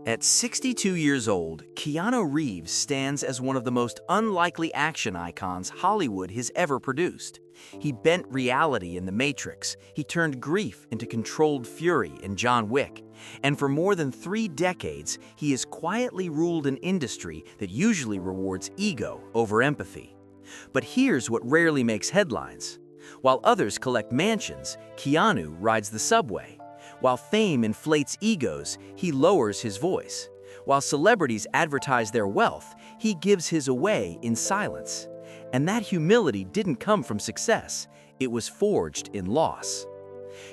At 62 years old, Keanu Reeves stands as one of the most unlikely action icons Hollywood has ever produced. He bent reality in The Matrix, he turned grief into controlled fury in John Wick, and for more than 3 decades, he has quietly ruled an industry that usually rewards ego over empathy. But here's what rarely makes headlines. While others collect mansions, Keanu rides the subway. While fame inflates egos, he lowers his voice. While celebrities advertise their wealth, he gives his away in silence. And that humility didn't come from success, it was forged in loss.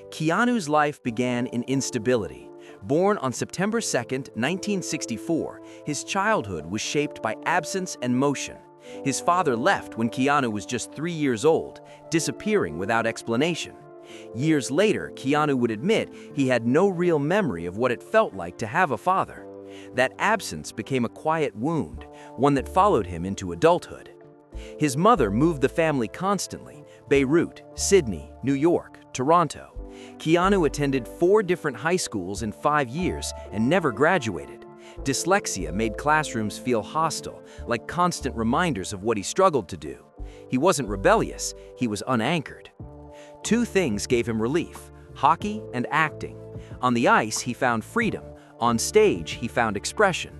Keanu's life began in instability. Born on September 2, 1964, his childhood was shaped by absence and motion. His father left when Keanu was just 3 years old, disappearing without explanation. Years later, Keanu would admit he had no real memory of what it felt like to have a father. That absence became a quiet wound, one that followed him into adulthood. His mother moved the family constantly: Beirut, Sydney, New York, Toronto. Keanu attended 4 different high schools in 5 years and never graduated. Dyslexia made classrooms feel hostile, like constant reminders of what he struggled to do. He wasn't rebellious, he was unanchored. 2 things gave him relief: hockey and acting. On the ice, he found freedom. On stage, he found expression.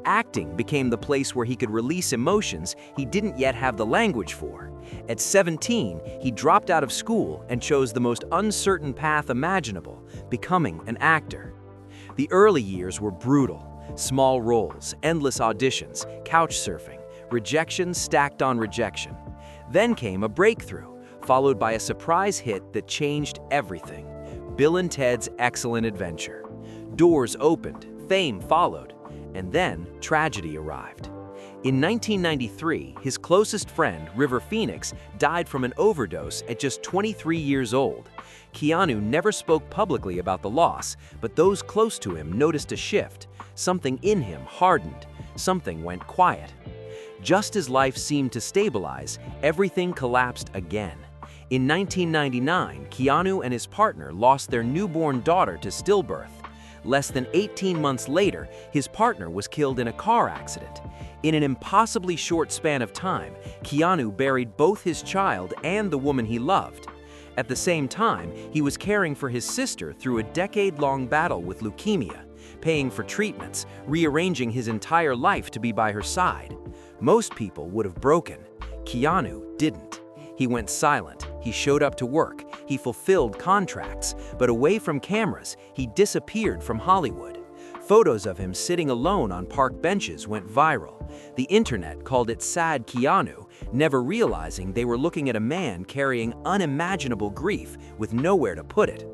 Acting became the place where he could release emotions he didn't yet have the language for. At 17, he dropped out of school and chose the most uncertain path imaginable: becoming an actor. The early years were brutal. Small roles, endless auditions, couch surfing, rejection stacked on rejection. Then came a breakthrough, followed by a surprise hit that changed everything: Bill and Ted's Excellent Adventure. Doors opened, fame followed, and then tragedy arrived. In 1993, his closest friend, River Phoenix, died from an overdose at just 23 years old. Keanu never spoke publicly about the loss, but those close to him noticed a shift. Something in him hardened, something went quiet. Just as life seemed to stabilize, everything collapsed again. In 1999, Keanu and his partner lost their newborn daughter to stillbirth. Less than 18 months later, his partner was killed in a car accident. In an impossibly short span of time, Keanu buried both his child and the woman he loved. At the same time, he was caring for his sister through a decade-long battle with leukemia, paying for treatments, rearranging his entire life to be by her side. Most people would have broken. Keanu didn't. He went silent, he showed up to work, he fulfilled contracts, but away from cameras, he disappeared from Hollywood. Photos of him sitting alone on park benches went viral. The internet called it "Sad Keanu," never realizing they were looking at a man carrying unimaginable grief with nowhere to put it.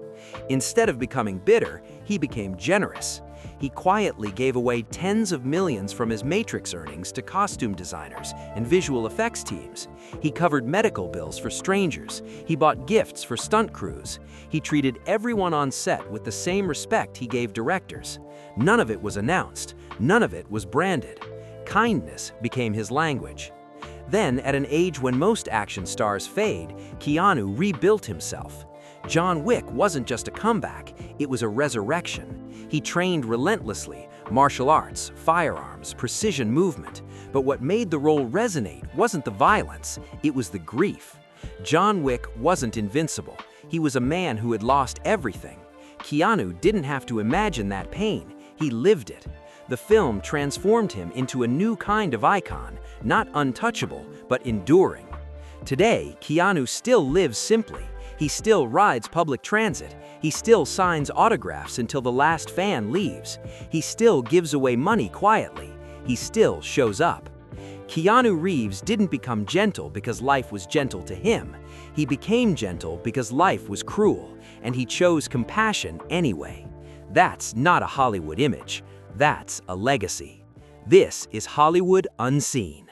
Instead of becoming bitter, he became generous. He quietly gave away tens of millions from his Matrix earnings to costume designers and visual effects teams. He covered medical bills for strangers. He bought gifts for stunt crews. He treated everyone on set with the same respect he gave directors. None of it was announced. None of it was branded. Kindness became his language. Then, at an age when most action stars fade, Keanu rebuilt himself. John Wick wasn't just a comeback, it was a resurrection. He trained relentlessly: martial arts, firearms, precision movement. But what made the role resonate wasn't the violence, it was the grief. John Wick wasn't invincible. He was a man who had lost everything. Keanu didn't have to imagine that pain, he lived it. The film transformed him into a new kind of icon, not untouchable, but enduring. Today, Keanu still lives simply. He still rides public transit. He still signs autographs until the last fan leaves. He still gives away money quietly. He still shows up. Keanu Reeves didn't become gentle because life was gentle to him. He became gentle because life was cruel, and he chose compassion anyway. That's not a Hollywood image. That's a legacy. This is Hollywood Unseen.